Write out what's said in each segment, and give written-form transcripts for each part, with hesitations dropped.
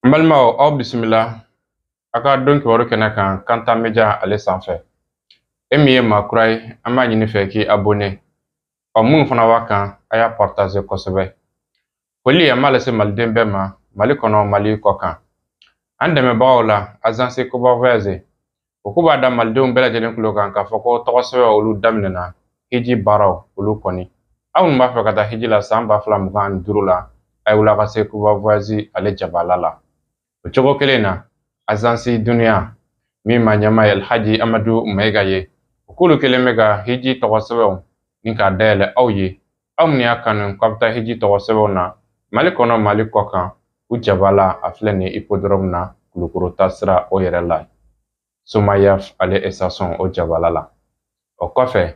Mbalma aw bisimila a ka don kibaru kɛnɛ kan Kanta Media ale sanfɛ. E min ye maa kura ye an b'a ɲini fɛ k'i abonné. Minnu fana b'a kan a y'a partager kosɛbɛ. Foli an b'a lase maliden bɛɛ ma Mali kɔnɔ Mali kɔ kan. An dɛmɛbagaw la Agence Koba Voyage o ko b'a da malidenw bɛɛ lajɛlen kulo kan k'a fɔ ko tɔgɔsɛbɛ olu daminɛna hiji baaraw olu kɔni. Aw minnu b'a fɛ ka taa hiji la san 2025 la a ye wuli a ka se Koba Voyage ale jabala la. O cogo kelen na Agence Dunuya min ma ɲɛma ye Alhaji Amadu Mayiga ye o k'olu kelen bɛ ka hiji tɔgɔsɛbɛw ni k'a dayɛlɛ aw ye aw minnu y'a kanu k'aw bɛ taa hiji tɔgɔsɛbɛw na Mali kɔnɔ Mali kɔ kan u jabala a filɛ nin ye hippodrome na Kulukoro taasira o yɛrɛ la Somayaf ale station o jabala la. O kɔfɛ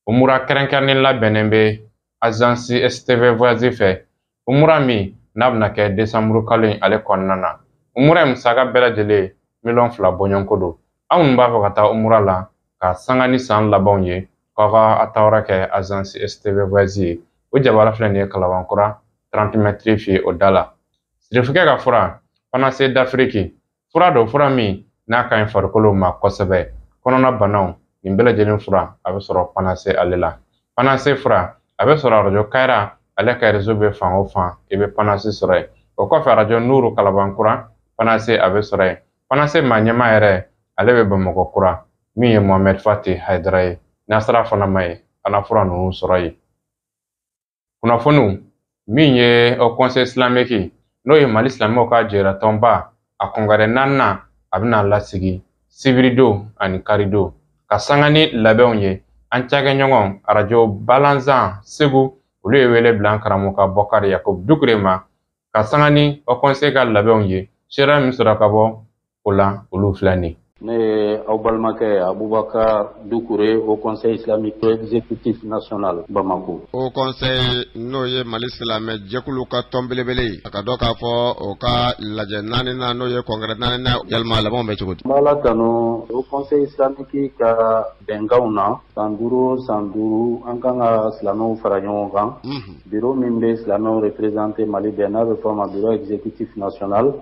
umura kɛrɛnkɛrɛnnen labɛnnen bɛ Agence STV Voyage fɛ umura min n'a bɛna kɛ décembre kalo in ale kɔnɔna na. Umura in musaka bɛɛ lajɛlen $2 bɔɲɔnko don. Aw minnu b'a fɛ ka taa umura la ka sanga ni san labanw ye k'aw ka a taara kɛ Agence STV Voyage ye o jabala filɛ nin ye Kalabankura 30 mètres fɛ o da la. Sirifukɛ ka fura Panacée d'Afrique fura don fura min n'a ka ɲi farikolo ma kosɛbɛ kɔnɔna banaw nin bɛɛ lajɛlen fura a bɛ sɔrɔ Panacée ale la. Panacée fura a bɛ sɔrɔ Radio Kayira ale ka réseau bɛ fan o fan i bɛ Panacée sɔrɔ yen. O kɔfɛ Radio Nuru Kalabankura Panacée a bɛ sɔrɔ yen. Panacée maa ɲɛma yɛrɛ ale bɛ Bamakɔ kura min ye Mohamed Fati Haidara ye n'a sera fana ma ye ana fura ninnu sɔrɔ yen. Kunnafoniw min ye Haut Conseil Islamique n'o ye Mali silamɛw ka jɛratɔnba a kɔngɛrɛ 4nan a bɛna lasigi Sibirido ani Karido ka sanga ni labɛnw ye an cakɛɲɔgɔn Radio Balanzan Segu olu ye wele bila an karamɔgɔ Bɔkari Yakubu Dukure ma ka sanga ni Haut Conseil ka labɛnw ye sera min sɔrɔ ka bɔ o la olu filɛ nin. Ne ye aw balimakɛ Abubakar Dukure Haut Conseil Islamique Exécutif National Bamako. Haut Conseil n'o ye Mali silamɛ jɛkulu ka tɔn belebele ye a ka dɔ k'a fɔ o ka lajɛ 4nan n'o ye congrès 4nan yalima labanw bɛ cogo di? M'Ala tanu Haut Conseil Islamique ka bɛnkanw na san 5 an kan ka silamɛw fara ɲɔgɔn kan. Bureau min bɛ silamɛw représenter Mali bɛɛ n'a bɛ fɔ a ma Bureau Exécutif National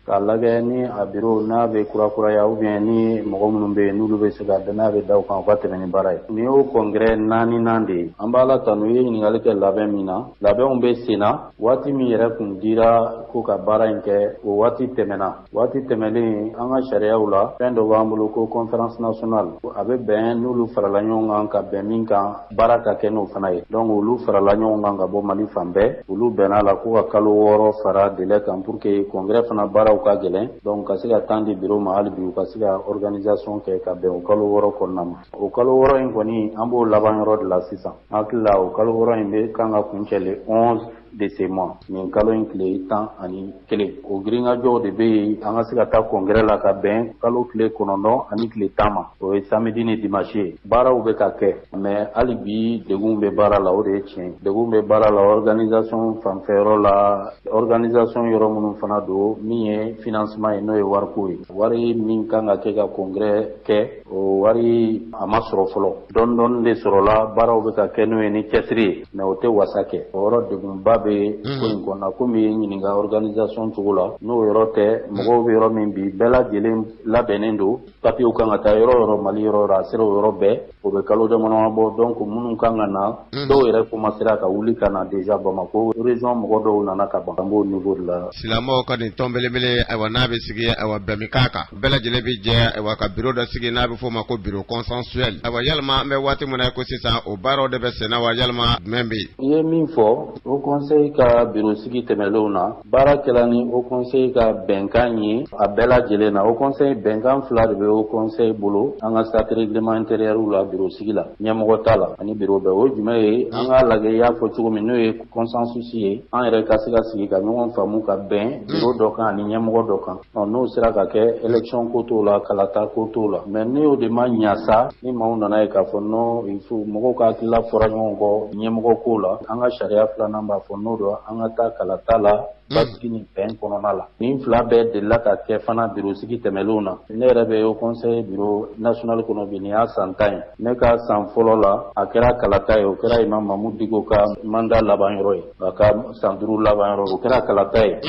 k'a lajɛ ni a bureau n'a bɛ kurakuraya ou bien ni mɔgɔ minnu bɛ yen n'olu bɛ se ka danaya bɛ da u kan u ka tɛmɛ ni baara ye. Nin y'o congrès 4nan de ye. An b'Ala tanu i ye ɲininkali kɛ labɛn min na labɛnw bɛ sen na waati min yɛrɛ kun dira ko ka baara in kɛ o waati tɛmɛna. Waati tɛmɛlen an ka sariyaw la fɛn dɔ b'an bolo ko conférence nationale a bɛ bɛn n'olu farala ɲɔgɔn kan ka bɛn min kan baara ka kɛ n'o fana ye. Donc olu farala ɲɔgɔn kan ka bɔ Mali fan bɛɛ olu bɛnna la ko ka kalo 6 fara délai kan pour que congrès fana baaraw ka gɛlɛn donc ka se ka temps di bureau ma hali bi u ka se ka organisation kɛ ka bɛn o kalo 6 kɔnɔna ma. O kalo 6 in kɔni an b'o laban yɔrɔ de la sisan. An hakili la o kalo 6 in bɛ kan ka kuncɛ le 11 de ce mois nin kalo in tile 11 o girinkajɔw de bɛ yen an ka se ka taa congrès la ka bɛn kalo tile 9 ani tile 10 ma o ye samedi ni dimanche ye. Baaraw bɛ ka kɛ mais hali bi degun bɛ baara la o de ye tiɲɛ. Degun bɛ baara la organisation fanfɛyɔrɔ la organisation yɔrɔ minnu fana don min ye financement ye n'o ye wariko ye. Wari min kan ka kɛ ka congrès kɛ o wari a ma sɔrɔ fɔlɔ dɔɔni de sɔrɔla baaraw bɛ ka kɛ n'o ye ni cɛsiri ye mais o tɛ wasa kɛ o yɔrɔ degunba bɛ ko in kɔnɔna komi ye ɲininka organisation cogo la n'o yɔrɔ tɛ mɔgɔw bɛ yɔrɔ min bi bɛɛ lajɛlen labɛnnen don papiyew kan ka taa yɔrɔ yɔrɔ Mali yɔrɔ a sera o yɔrɔ bɛɛ o bɛ kalo damadɔ bɔ donc minnu kan ka na dɔw yɛrɛ commencera ka wuli ka na déjà Bamako région mɔgɔ dɔw nana ka ban an b'o niveau de la. Silamɛw ka nin tɔn belebele ayiwa n'a bɛ sigi ayiwa bɛn min k'a kan bɛɛ lajɛlen bɛ jɛ ayiwa ka bureau dɔ sigi n'a bɛ fɔ o ma ko bureau consensuel ayiwa yalima an bɛ waati min na ko sisan o baaraw de bɛ sen na wa yalima jumɛn bɛ yen? I ye min fɔ Haut Conseil ka bureau sigi tɛmɛlenw na baara kɛla ni Haut Conseil ka bɛnkan ye a bɛɛ lajɛlen na. Haut Conseil bɛnkan 2 de bɛ Haut Conseil bolo an ka statut règlement intérieur la bureau sigi la ɲɛmɔgɔ t'a la ani bureau bɛɛ o jumɛn ye an k'a lajɛ i y'a fɔ cogo min n'o ye consensus ye an yɛrɛ ka se ka sigi ka ɲɔgɔn faamu ka bɛn bureau dɔ kan ani ɲɛmɔgɔ dɔ kan n'o sera ka kɛ élection ko t'o la kalata ko t'o la mais n'o de ma ɲa sa ni maaw nana ye k'a fɔ non il faut mɔgɔw ka hakilila fɔra ɲɔgɔn kɔ ɲɛmɔgɔ ko la an ka sariya 2nan b'a fɔ n'o don an ka taa kalata la basigi ni bɛn kɔnɔna la nin fila bɛɛ delila ka kɛ fana biro sigi tɛmɛlenw na ne yɛrɛ bɛ au conseil bureau national kɔnɔ bi nin y'a san 10 ye ne ka san fɔlɔ la a kɛra kalata ye o kɛra Imam Mamudu Diko ka mandat laban yɔrɔ ye a ka san 5 laban yɔrɔ o kɛra kalata ye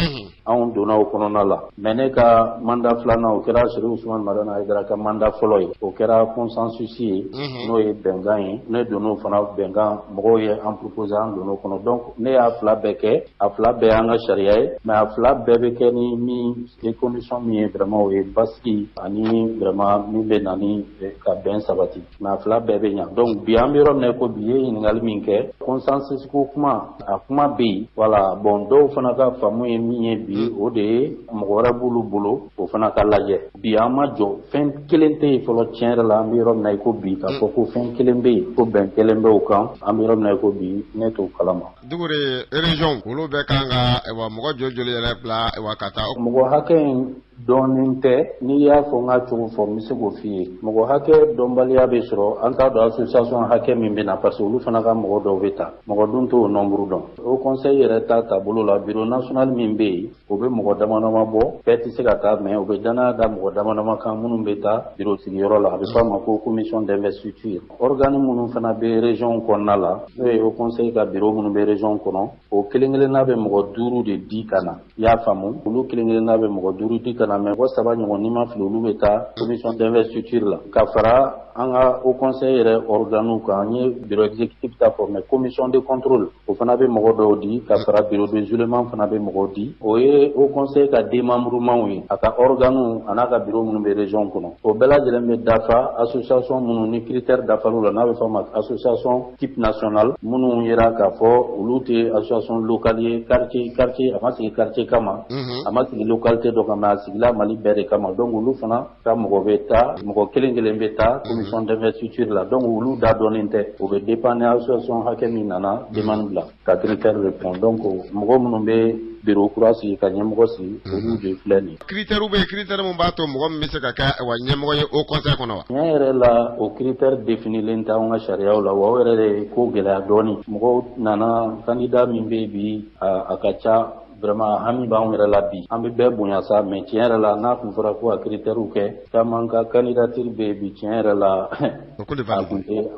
anw donna o kɔnɔna la mais ne ka mandat filanan o kɛra Seri Usman Madana Haidara ka mandat fɔlɔ ye o kɛra consensus ye n'o ye bɛnkan ye ne donn'o fana bɛnkan mɔgɔw ye an proposé an donn'o kɔnɔ donc ne y'a fila bɛɛ kɛ a fila bɛɛ y'an ka sariya ye mais a fila bɛɛ bɛ kɛ ni min condition min ye vraiment o ye basigi ani vraiment min bɛ na ni ka bɛn sabati mais a fila bɛɛ bɛ ɲa donc bi an bɛ yɔrɔ min na ko bi ye ɲininkali min kɛ consensus ko kuma a kuma bɛ yen voilà bon dɔw fana ka faamu ye min ye bi o de ye mɔgɔ wɛrɛ b'olu bolo o fana ka lajɛ bi an ma jɔ fɛn kelen tɛ yen fɔlɔ tiɲɛ yɛrɛ la an bɛ yɔrɔ min na ko bi k'a fɔ ko fɛn kelen bɛ yen ko bɛn kelen bɛ o kan an bɛ yɔrɔ min na ko bi ne t'o kalama. Dugure région olu bɛ kan ka mɔgɔ joli yɛrɛ bila ka taa mɔgɔ hakɛ in dɔɔnin tɛ n'i y'a fɔ n ka cogo fɔ n bɛ se k'o f'i ye mɔgɔ hakɛ dɔnbaliya bɛ sɔrɔ an t'a dɔn association hakɛ min bɛ na parce que olu fana ka mɔgɔ dɔw bɛ ta mɔgɔ dun t'o nombre dɔn o conseil yɛrɛ ta taabolo la bureau national min bɛ yen o bɛ mɔgɔ damadama bɔ bɛɛ tɛ se ka taa mais o bɛ danaya da mɔgɔ damadama kan minnu bɛ taa bureau sigiyɔrɔ la a bɛ fɔ a ma ko commission d'investiture organe minnu fana bɛ région kɔnɔna la n'o ye o conseil ka bureau minnu bɛ région kɔnɔ o kelen kelenna bɛ mɔgɔ 5 de di ka na i y'a faamu olu kelen kelenna bɛ mɔgɔ 5 di ka na mais mɔgɔ 3 ɲɔgɔn n'i ma fili olu bɛ taa commission d'investiture la ka fara an ka au conseil yɛrɛ organew kan an ye bureau exécutif ta fɔ mais commission de contrôle o fana bɛ mɔgɔ dɔw di ka fara bureau de joulement fana bɛ mɔgɔw di o ye au conseil ka démembrement ye a ka organew a n'a ka bureau minnu bɛ région kɔnɔ o bɛɛ lajɛlen bɛ dafa association minnu ni critère dafal'u la n'a bɛ fɔ a ma association type national minnu yera k'a fɔ olu tɛ association locale ye quartier a ma sigi quartier kama a ma sigi localité dɔ kama a sigila Mali bɛɛ de kama donc olu fana ka mɔgɔ bɛ taa mɔgɔ kelen kelen bɛ taa commission d'investiture la donc olu da dɔnnen tɛ o bɛ dépendre association hakɛ min nana demande bila ka critère répond donc mɔgɔ minnu bɛ bureau kura sigi ka ɲɛmɔgɔ sigi olu de filɛ nin critère bɛ critère min b'a to mɔgɔ min bɛ se ka kɛ ɲɛmɔgɔ ye au conseil kɔnɔ wa tiɲɛ yɛrɛ la o critère définilen tɛ anw ka sariyaw la wa o yɛrɛ de ye ko gɛlɛya dɔɔnin mɔgɔw nana candidat min bɛ bi a ka ca vraiment hami b'anw yɛrɛ la bi an bɛ bɛɛ bonya sa mais tiɲɛ yɛrɛ la n'a tun fɔra ko a critères kɛ caman ka candidature bɛ bi tiɲɛ yɛrɛ la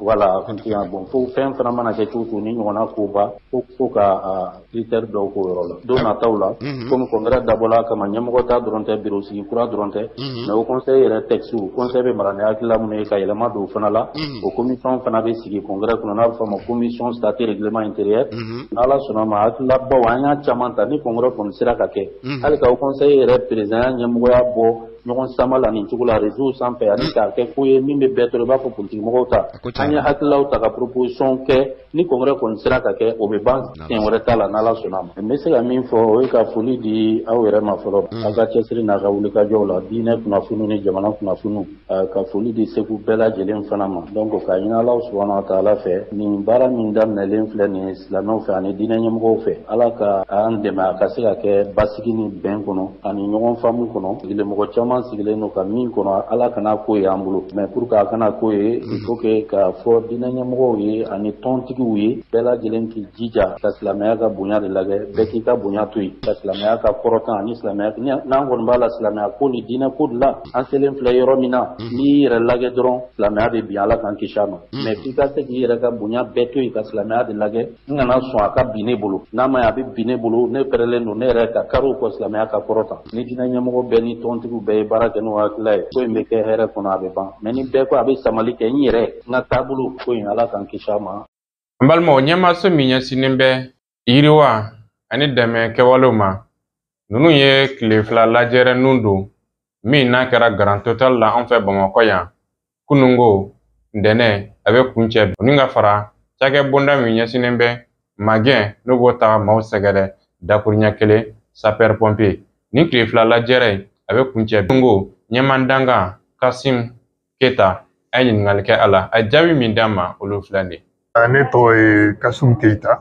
voilà a kun tɛ yan bon fo fɛn fana mana kɛ cogo cogo ni ɲɔgɔnna koba fo ka critère dɔw k'o yɔrɔ la don nataw la komi congrès dabɔla kama ɲɛmɔgɔ ta dɔrɔn tɛ bureau sigi kura dɔrɔn tɛ mais o conseil yɛrɛ texte conseil bɛ mara ni hakilila minnu ye ka yɛlɛma don o fana la o commission fana bɛ sigi congrès kɔnɔ n'a bɛ fɔ a ma commission statut règlement intérieur n'Ala sɔnna ma hakilabaw an y'a caman ta ni congrès kɔni sera ka kɛ hali ka o conseil yɛrɛ président ya ɲɛmɔgɔya bɔ ɲɔgɔn sama la nin cogo la réseau sanfɛ ani k'a kɛ ko ye min bɛ bɛɛ tɔɔrɔ i b'a fɔ politique mɔgɔw ta an ye hakililaw ta ka proposition kɛ ni congrès kɔni sera ka kɛ o bɛ ban tiɲɛ wɛrɛ t'a la n'Ala sɔnna ma n bɛ se ka min fɔ o ye ka foli di aw yɛrɛ ma fɔlɔ aw ka cɛsiri n'a ka wulikajɔw la diinɛ kunnafoniw ni jamana kunnafoniw ka foli di segu bɛɛ lajɛlen fana ma donc ka ɲini Ala subahana wa taala fɛ nin baara min daminɛlen filɛ nin ye silamɛw fɛ ani diinɛ ɲɛmɔgɔw fɛ Ala ka an dɛmɛ a ka se ka kɛ basigi ni bɛn kɔnɔ ani ɲɔgɔn faamu kɔnɔ mɔgɔ caman sigilen don ka min kɔnɔ Ala kana ko ye an bolo mais pour que a kana ko ye il faut que k'a fɔ diinɛ ɲɛmɔgɔw ye ani tɔntigiw ye bɛɛ lajɛlen k'i jija ka silamɛya ka bonya de lajɛ bɛɛ k'i ka bonya to yen ka silamɛya ka kɔrɔtan ani silamɛya n'an kɔni b'a la silamɛya ko ni diinɛ ko de la an selen filɛ yɔrɔ min na n'i yɛrɛ lajɛ dɔrɔn silamɛya bɛ bin Ala k'an kisi a ma mais f'i ka se k'i yɛrɛ ka bonya bɛɛ to yen ka silamɛya de lajɛ n kana sɔn a ka bin ne bolo n'a ma ye a bɛ bin ne bolo ne pɛrɛlen don ne yɛrɛ ka kariw kɔ silamɛya ka kɔrɔtan ni diinɛ ɲɛmɔgɔ bɛɛ ni tɔntigiw bɛɛ ye baara kɛ n'o hakilila ye ko in bɛ kɛ hɛrɛ kɔnɔ a bɛ ban mais ni bɛɛ ko a bɛ samali kɛ n yɛrɛ n ka taabolo ko in Ala k'an kisi a ma. N balimaw ɲɛmaaso min ɲɛsinnen bɛ yiriwa ani dɛmɛ kɛwalew ma ninnu ye tile fila lajɛrɛninw don min n'a kɛra Grand Total la an fɛ Bamakɔ yan kunungo ntɛnɛ a bɛ kuncɛ o ni ka fara cakɛ bonda min ɲɛsinnen bɛ magɛn n'o b'o ta maaw sɛgɛrɛ dakuru ɲɛ kelen sapeur pompier ni tile fila lajɛrɛ a bɛ kuncɛ kunungo ɲɛmandanga Kasim Keita a ye ɲininkali kɛ a la a jaabi min d'a ma olu filɛ nin ye. Ne tɔgɔ ye Kasum Keita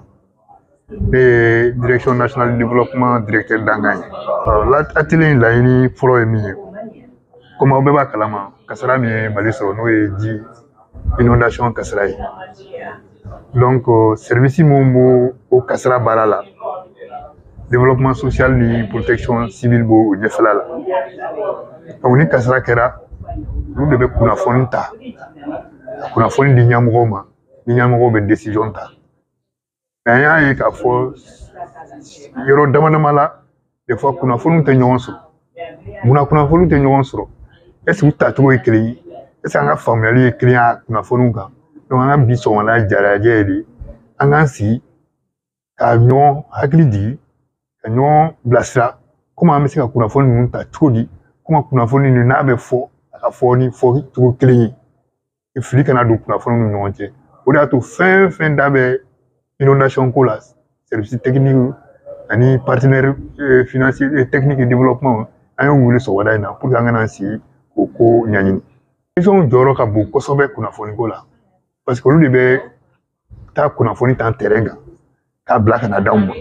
ne ye direction nationale de développement directeur Dangan ye atelier in laɲini fɔlɔ ye min ye komi aw bɛɛ b'a kalama kasara min ye Mali sɔrɔ n'o ye ji inondation kasara ye donc service mun b'o kasara baara la développement social ni protection civile bo ɲɛfɛla la. Donc ni kasara kɛra olu de bɛ kunnafoni ta kunnafoni di ɲɛmɔgɔw ma ni ɲɛmɔgɔw bɛ décision ta. Mais an y'a ye k'a fɔ yɔrɔ dama dama la des fois kunnafoniw tɛ ɲɔgɔn sɔrɔ. Munna kunnafoniw tɛ ɲɔgɔn sɔrɔ? Est-ce que u tacogo ye kelen ye? Est-ce que an ka faamuyali ye kelen ye a kunnafoniw kan? Donc an ka bi sɔgɔmada jarajɛ ye de an k'an sigi ka ɲɔgɔn hakili jigi ka ɲɔgɔn bilasira komi an bɛ se ka kunnafoni ninnu ta cogo di komi kunnafoni ninnu n'a bɛ fɔ a ka fɔ ni fɔcogo kelen ye fili kana don kunnafoni ni ɲɔgɔn cɛ. O de y'a to fɛn fɛn da bɛ inondation ko la service technique ani partenaire financier et technique et développement an y'o wele sɔgɔmada in na pour que an kana sigi k'o ko ɲɛɲini. Région jɔyɔrɔ ka bon kosɛbɛ kunnafoni ko la parce que olu de bɛ taa kunnafoni ta terrain kan k'a bila ka na d'anw ma.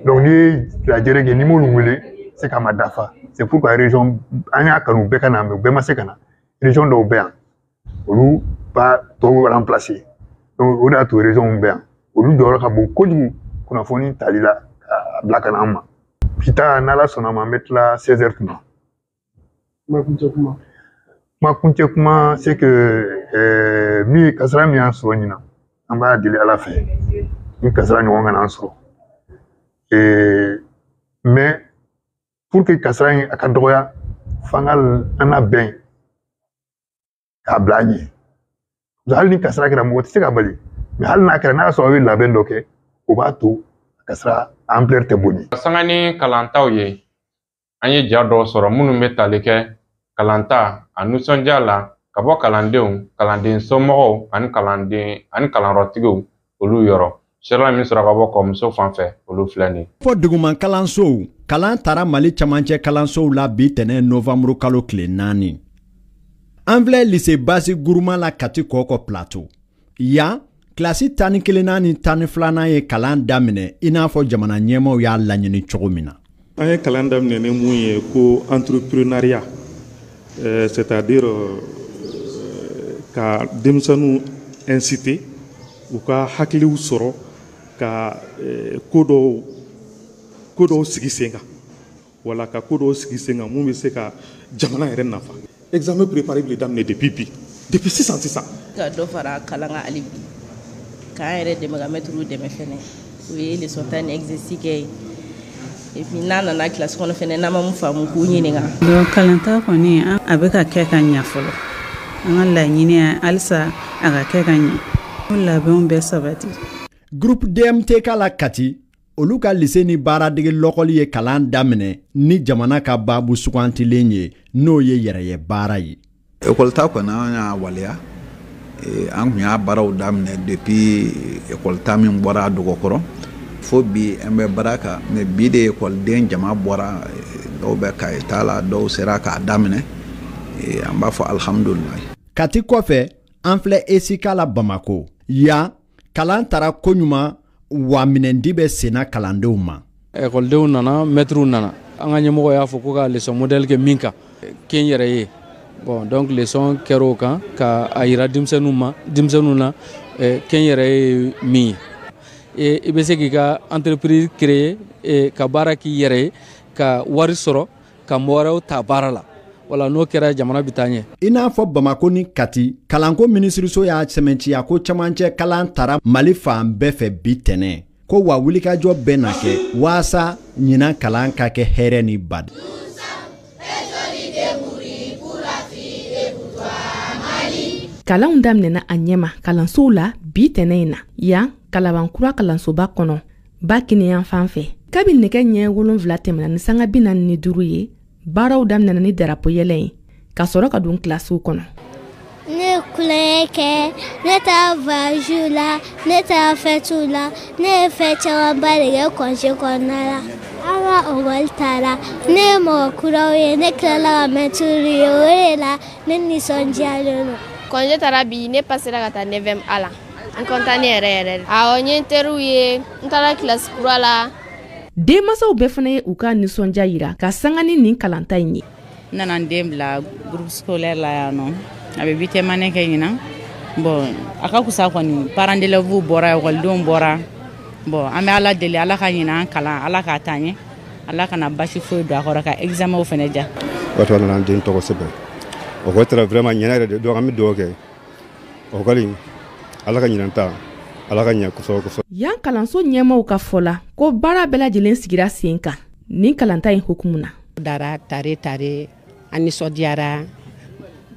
Donc ni ye lajɛrɛ kɛ ni m'olu wele se ka ma dafa. C'est pourquoi région an y'a kanu bɛɛ ka na mais u bɛɛ ma se ka na. Région dɔw bɛ yan olu ba tɔw remplacer. Donc o de y'a to région bɛ yan olu jɔyɔrɔ ka bon kojugu kunnafoni tali la k'a bila ka na an ma. Bi ta n'Ala sɔnna ma an bɛ tila 16h kuma. Kuma kuncɛ kuma c'est que min kasara min y'an sɔrɔ ɲinan an b'a deli Ala fɛ ni kasara ɲɔgɔn kana an sɔrɔ. Mais pour que kasara in a ka dɔgɔya f'an ka an na bɛn k'a bila an ɲɛ. Hali ni kasara kɛra mɔgɔ tɛ se ka bali mais hali n'a kɛra n'a sɔrɔ aw ye labɛn dɔ kɛ o b'a to kasara ampleur tɛ bonya. Sanga ni kalantaw ye an ye ja dɔw sɔrɔ minnu bɛ tali kɛ kalanta a nisɔndiya la ka bɔ kalandenw kalanden somɔgɔw ani kalanyɔrɔtigiw olu yɔrɔ. Sera min sɔrɔ ka bɔ kɔmuso fan fɛ olu filɛ nin ye. Fɔ duguman kalansow kalan taara Mali camancɛ kalansow la bi tɛnɛ novembre kalo tile 4. An filɛ lycée base Guruma la Kati Kɔkɔ plateau. Yan kilasi 11 ni 12 ye kalan daminɛ i n'a fɔ jamana ɲɛmaw y'a laɲini cogo min na. An ye kalan daminɛ ni mun ye ko entrepreneuriat c'est-à-dire ka denmisɛnninw inciter u ka hakiliw sɔrɔ ka ko dɔw sigi sen kan wala ka ko dɔw sigi sen kan mun bɛ se ka jamana yɛrɛ nafa. Examen préparé bɛ daminɛ depuis sisan ka dɔ fara kalan kan hali bi k'an yɛrɛ dɛmɛ ka mɛtiriw dɛmɛ fɛnɛ o ye leçon ta ni exercice kɛ ye et puis n'a nana classe kɔnɔ fɛnɛ n'an ma mun faamu k'u ɲininka. Donc kalanta kɔni a bɛ ka kɛ ka ɲɛ fɔlɔ an ka laɲini halisa a ka kɛ ka ɲɛ o labɛnw bɛɛ sabati. Groupe DMTK la Kati olu ka lycée ni baaradege lɔkɔli ye kalan daminɛ ni jamana ka baabu sugantilen ye n'o ye yɛrɛye baara ye. École ta kɔni an y'a waleya an kun y'a baaraw daminɛ depuis école ta min bɔra Dogokɔrɔ fo bi an bɛ baara kan mais bi de écoleden jama bɔra dɔw bɛ kayita la dɔw sera k'a daminɛ an b'a fɔ alhamdulillah. Kati kɔfɛ an filɛ ESICA la Bamako yan kalan taara koɲuman wa minɛndi bɛ senna kalandenw ma. Écoledenw nana maîtres nana an ka ɲɛmɔgɔ y'a fɔ ko ka leçon modèle kɛ min kan kɛ n yɛrɛ ye. Bon donc leçon kɛra o kan ka a yira denmisɛnninw na kɛ n yɛrɛ ye min ye. I bɛ se k'i ka entreprise créer ka baara k'i yɛrɛ ye ka wari sɔrɔ ka mɔgɔ wɛrɛw ta baara la. Wala n'o kɛra jamana bɛ taa ɲɛ. I n'a fɔ Bamako ni Kati kalanko minisiriso y'a sɛmɛntiya ko camancɛ kalan taara Mali fan bɛɛ fɛ bi tɛnɛ ko wa wulikajɔ bɛ na kɛ waasa ɲinan kalan ka kɛ hɛrɛ ni badi. Kalanw daminɛna a ɲɛma kalansow la bi tɛnɛ in na yan Kalabankura kalansoba kɔnɔ ba Kiniyan fan fɛ kabi nɛgɛ ɲɛ 7 tɛmɛna ni sanga 45 ye baaraw daminɛna ni darapo yɛlɛ ye ka sɔrɔ ka don kilasiw kɔnɔ. Ne kulonkɛ kɛ ne taa voyage la ne taa fêtu la ne ye fɛn camanba de kɛ congé kɔnɔna la an ka école taara ne ye mɔgɔ kuraw ye ne tilala ka mɛtiriw ye o de la ne nisɔndiyalen don. Congé taara bi ne passera ka taa 9e A la n content yɛrɛ awɔ n ye n teriw ye n taara classe kura la. Denmasaw bɛɛ fana ye u ka nisɔndiya yira ka sanga ni nin kalanta in ye. N nana n den bila groupe scolaire la yan nɔ a bɛ 8e année kɛ ɲinan bon a ka kusa kɔni parents d'élèves bɔra écoledenw bɔra bon an bɛ ala deli ala ka ɲina an kalan ala k'a taa ɲɛ ala kana basi foyi don a kɔrɔ ka examen fana ja wato na den tɔgɔ sɛbɛn o ko tara vraiment ɲɛna yɛrɛ de donc an bɛ dugawu kɛ o kɔni ala ka ɲina ta ala ka ɲɛ kosɛbɛ. Yan kalanso ɲɛmaaw ka fɔ la ko baara bɛɛ lajɛlen sigira sen kan nin kalanta in hukumu na. Dara tare an nisɔndiyara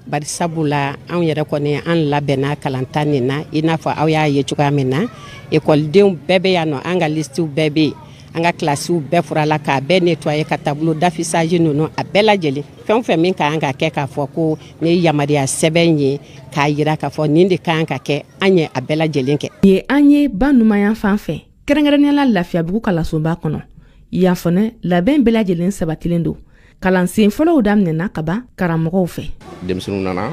bari sabula anw yɛrɛ kɔni an labɛnna kalanta nin na i n'a fɔ aw y'a ye cogoya min na ekɔlidenw bɛɛ bɛ yan nɔ an ka listiw bɛɛ bɛ yen an ka kilasiw bɛɛ furala k'a bɛɛ nettoyer ka tableau d'affichage ninnu a bɛɛ lajɛlen fɛn o fɛn min ka kan ka kɛ k'a fɔ ko ne ye yamaruya sɛbɛn ye k'a jira k'a fɔ nin de ka kan ka kɛ an ye a bɛɛ lajɛlen kɛ. Ye an ye ba numanyan fan fɛ kɛrɛnkɛrɛnnenya la Lafiyabugu kalansoba kɔnɔ yan fana labɛn bɛɛ lajɛlen sabatilen don kalansen fɔlɔw daminɛna ka ban karamɔgɔw fɛ. Denmisɛnninw nana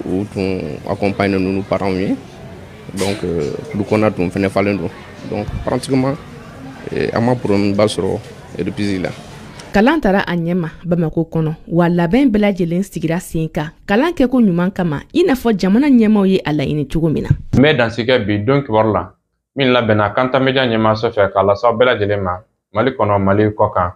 u tun accompagne n'u parents ye donc du kɔnɔ tun fɛnɛ falen don donc pratiquement an ma problème ba sɔrɔ reprise la. Kalan taara a ɲɛma Bamako kɔnɔ wa labɛn bɛɛ lajɛlen sigira sen kan kalan kɛko ɲuman kama i n'a fɔ jamana ɲɛmaaw ye a laɲini cogo min na. N bɛ dansikɛ bi don kibaru la min labɛnna Kanta Media ɲɛmaaso fɛ k'a lase aw bɛɛ lajɛlen ma Mali kɔnɔ Mali kɔ kan.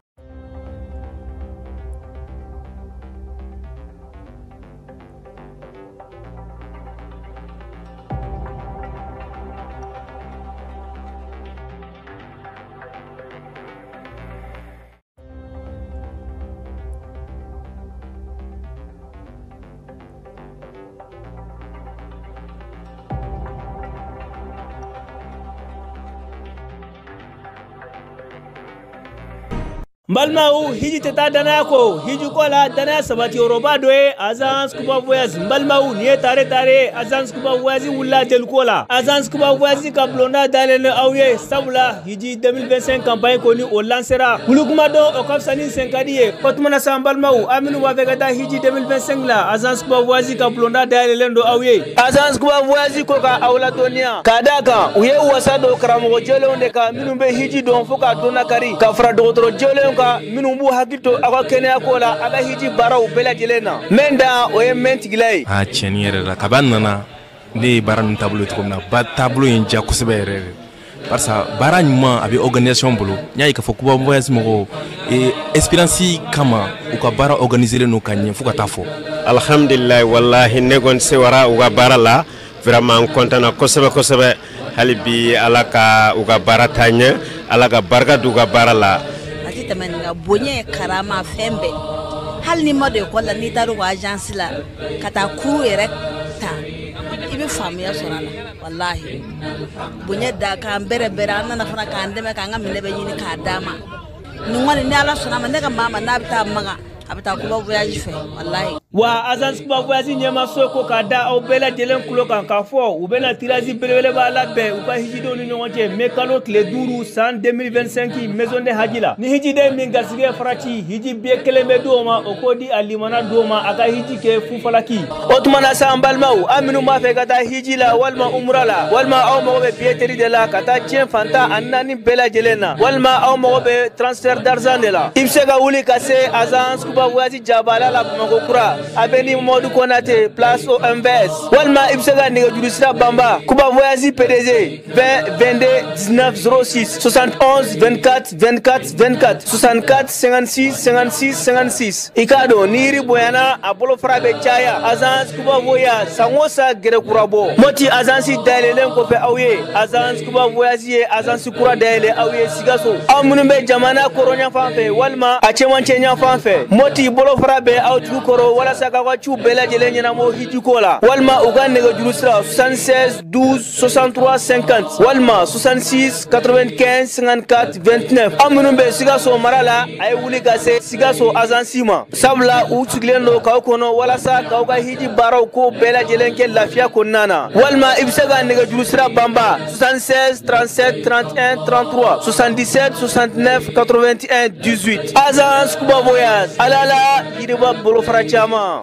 Mbalmau hiji teta danaya ko hiji kola danaya sabati Europa doye Agence Kuba Voyage Mbalmau niye tare Agence Kuba Voyage wula del kola Agence Kuba Voyage ka blonda dalene awye sabula hiji 2025 campagne koni o lancera hulukuma don o kafsani senkadiye otmana sa Mbalmau aminu wafegata hiji 2025 la Agence Kuba Voyage ka blonda dalene do awye Agence Kuba Voyage ko ka awla donia kadaka uye wasado karamogo jele onde ka minumbe hiji don foka dona kari ka fra dotoro jele minnu b'u hakili to aw ka kɛnɛya ko la a ka hiji baaraw bɛɛ lajɛlen na mɛn da o ye mɛn tigila ye. A tiɲɛni yɛrɛ la kaban nana ne ye baara ninnu taabolo cogo min na ba taabolo in diya kosɛbɛ yɛrɛ de barisa baara ɲuman a bɛ organisation bolo n y'a ye k'a fɔ Kuba Voyage mɔgɔw expérience kama u ka baara organiseren don ka ɲɛ fo ka taa fɔ. Alhamdulilayi walahi ne kɔni sewara u ka baara la vraiment n kɔntana kosɛbɛ hali bi ala ka u ka baara taa ɲɛ ala ka barika don u ka baara la. Tɛmɛnga bonya karama fɛn bɛɛ hali ni ma don école la n'i taara o agence la ka taa cours yɛrɛ ta i bɛ faamuya sɔrɔ a la wallahi bonya da k'an bɛrɛ an nana fana k'an dɛmɛ k'an ka minɛ bɛ ɲini k'a d'a ma nin kɔni ni ala sɔnna a ma ne ka maa ma n'a bɛ taa maga a bɛ taa Kuba Voyage fɛ wallahi. Wa Agence Kuba Voyage ɲɛmaaso ko k'a da aw bɛɛ lajɛlen kulo kan k'a fɔ u bɛna tirage belebeleba labɛn u ka hijidenw ni ɲɔgɔn cɛ mai kalo tile 5 san 2025 maison de haji la ni hijiden min garisɛgɛ farati hiji biye kelen bɛ d'o ma o ko di a limana d'o ma a ka hiji kɛ fufalaki o tuma na sa an balimaw an minnu b'a fɛ ka taa hiji la walima umra la walima aw mago bɛ billetterie de la ka taa diɲɛ fantan a 4 bɛɛ lajɛlen na walima aw mago bɛ transfert d'argent de la i bɛ se ka wuli ka se Agence Kuba Voyage Jabala la Bamako kura a bɛ ni Modou Konate place au MVS walima i bɛ se ka nɛgɛjuru sira banba Kuba Voyage PDG 20 22 19 06 71 24 24 24 64 56 56 56 i k'a dɔn ni yiri bonyana a bolofara bɛ caya Agence Kuba Voyage san o san gɛrɛ kura bɔ Moti agence dayɛlɛlen kɔfɛ aw ye Agence Kuba Voyage ye agence kura dayɛlɛ aw ye Sikaso aw minnu bɛ jamana kɔrɔnya fan fɛ walima a cɛmancɛ ɲɛ fan fɛ Moti bolofara bɛ aw jugu kɔrɔ walasa k'aw ka ciw bɛɛ lajɛlen ɲɛnabɔ hijiko la walima u ka nɛgɛjuru sira 76 12 63 50 walima 66 95 54 29 aw minnu bɛ Sikaso mara la a ye wuli ka se Sikaso agence ma sabula u sigilen don k'aw kɔnɔ walasa k'aw ka hiji baaraw ko bɛɛ lajɛlen kɛ lafiya kɔnɔna na walima i bɛ se ka nɛgɛjuru sira banba 76 37 31 33 77 69 81 18 Agence Kuba Voyage alala yiriba bolofara caman.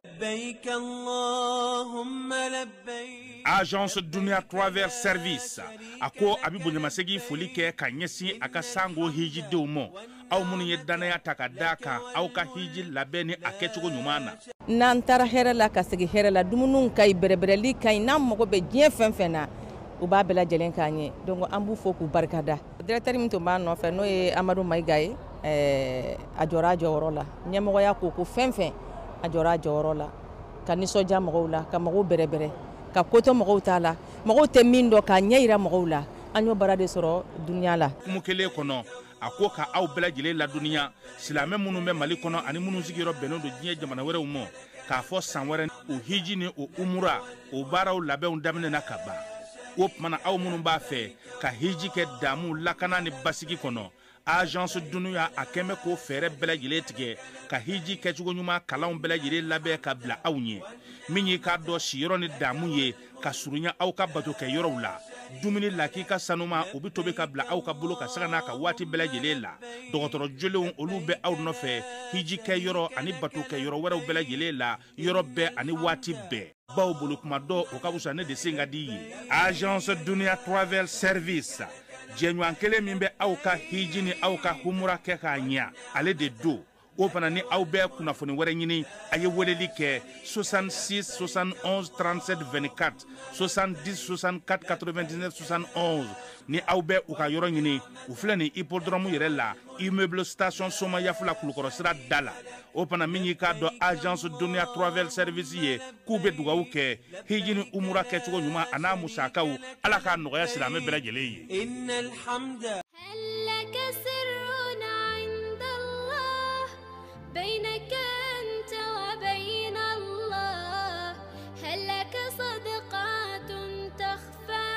Agence Dunia Travel Service ako abibu nyamasegi foli kɛ ka ɲɛsin a ka sango hiji denw ma aw minnu ye danaya ta ka da kan aw ka hiji labɛn ni a kɛcogo ɲuman na n'an taara hɛrɛ la ka segin hɛrɛ la dumuniw ka ɲi bɛrɛbɛrɛli ka ɲi n'an mago bɛ diɲɛ fɛn fɛn na u b'a bɛɛ lajɛlen k'an ye donc an b'u fo k'u barikada directeur min tun b'a nɔfɛ n'o ye Amadu Mayiga ye a jɔra a jɔyɔrɔ la ɲɛmɔgɔya ko fɛn fɛn a jɔra a jɔyɔrɔ la ka nisɔndiya mɔgɔw la ka mɔgɔw bɛrɛbɛrɛ ka ko to mɔgɔw t'a la mɔgɔw tɛ min dɔn k'a ɲɛ yira mɔgɔw la an y'o baara de sɔrɔ duniya la kumu kelen kɔnɔ a ko ka aw bɛɛ lajɛlen laduniya silamɛ minnu bɛ Mali kɔnɔ ani minnu sigiyɔrɔ bɛnnen don diɲɛ jamana wɛrɛw ma k'a fɔ san wɛrɛ o hiji ni o umura o baaraw labɛnw daminɛna ka ban o tumana aw minnu b'a fɛ ka hiji kɛ damu lakana ni basigi kɔnɔ agence dunuya a kɛmɛ k'o fɛɛrɛ bɛɛ lajɛlen tigɛ ka hiji kɛcogo ɲuman kalanw bɛɛ lajɛlen labɛn ka bila aw ɲɛ min y'i k'a dɔn siyɔrɔ ni damu ye ka surunya aw ka bato kɛ yɔrɔw la dumuni lak'i ka sanuma o bɛ tobi ka bila aw ka bolo ka saga n'a ka waati bɛɛ lajɛlen la dɔgɔtɔrɔ jolenw olu bɛ aw nɔfɛ hiji kɛ yɔrɔ ani bato kɛ yɔrɔ wɛrɛw bɛɛ lajɛlen la yɔrɔ bɛɛ ani waati bɛɛ baw bolo kuma dɔ o ka fusa ne de sen ka di ye agence dunuya travel service jɛɲɔgɔn kelen min bɛ aw ka hiji ni aw ka humura kɛ k'a ɲɛ ale de do o fana ni aw bɛɛ kunnafoni wɛrɛ ɲini a ye weleli kɛ 66 71 37 24 70 64 99 71 ni aw bɛɛ u ka yɔrɔ ɲini u filɛ ni hippodrome yɛrɛ la immeuble station Soma Yafula Kulukɔrɔ sira da la o fana min y'i k'a dɔn agence dunuya travel service ye k'u bɛ dugawu kɛ hiji ni umura kɛcogo ɲuman a n'a musakaw ala k'a nɔgɔya silamɛ bɛɛ lajɛlen ye. بينك أنت وبين الله هل لك صدقات تخفى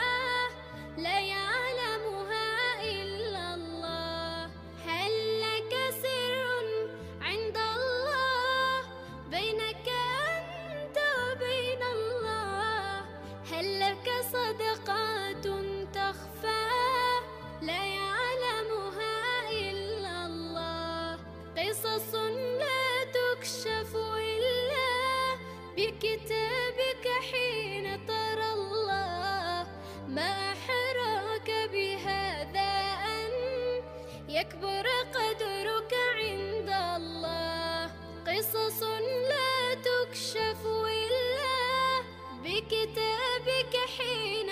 لا يعلمها إلا الله هل لك سر عند الله بينك أنت وبين الله هل لك صدقات تخفى لا يعلمها إلا الله قصص تكشف إلا بكتابك حين ترى الله ما أحراك بهذا أن يكبر قدرك عند الله قصص لا تكشف إلا بكتابك حين